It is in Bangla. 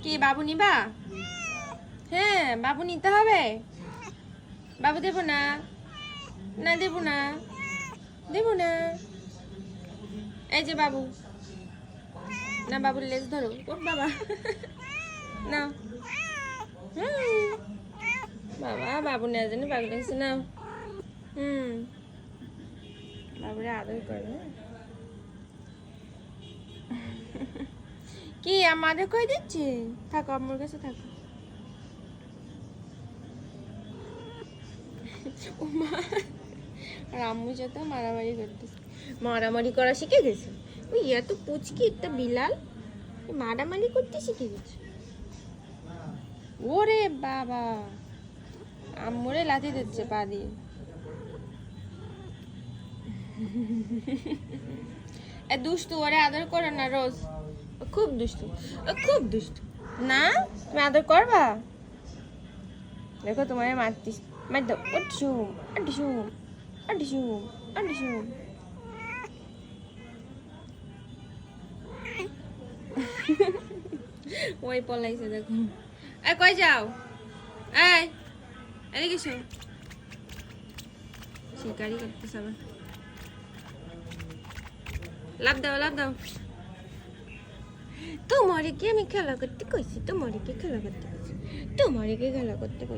কি বাবু নিবা? হ্যাঁ বাবু নিতে হবে। বাবু দেবো না, না দেবো না, দেবো না। এই যে বাবু, না বাবুর লেজ ধরো। ও বাবা না, বাবা বাবু নেওয়ার জন্য বাবু লেগেছে না। বাবুরে আদর করে। কি আমাদের কই দিচ্ছে? থাকো আমার কাছে থাকো। ও মা, আর আম্মুর সাথে মারামারি করতেছে। মারামারি করা শিখে গেছে। ওই এত পুচকি একটা বিলাল মারামারি করতে শিখে গেছে। ওরে বাবা, আম্মুরে লাথি দিচ্ছে পা দিয়ে। এ দুষ্টু, ওরে আদর করো না রোজ। খুব দুষ্টু, খুব দুষ্টু। না তুমি আদর করবা? দেখো তোমার মারতিস, মার দাও। আটশুম আটশুম আটশুম আটশুম। ওই পলাইছে দেখো। এই কই যাও? এই এদিকে এসো। শিকারি করতেছে আবার। লাভ দাও, লাভ দাও। তোমারে কি আমি খেলা করতে কইছি? তোমারে কি খেলা করতে কইছি? তোমারে কি খেলা করতে কইছি?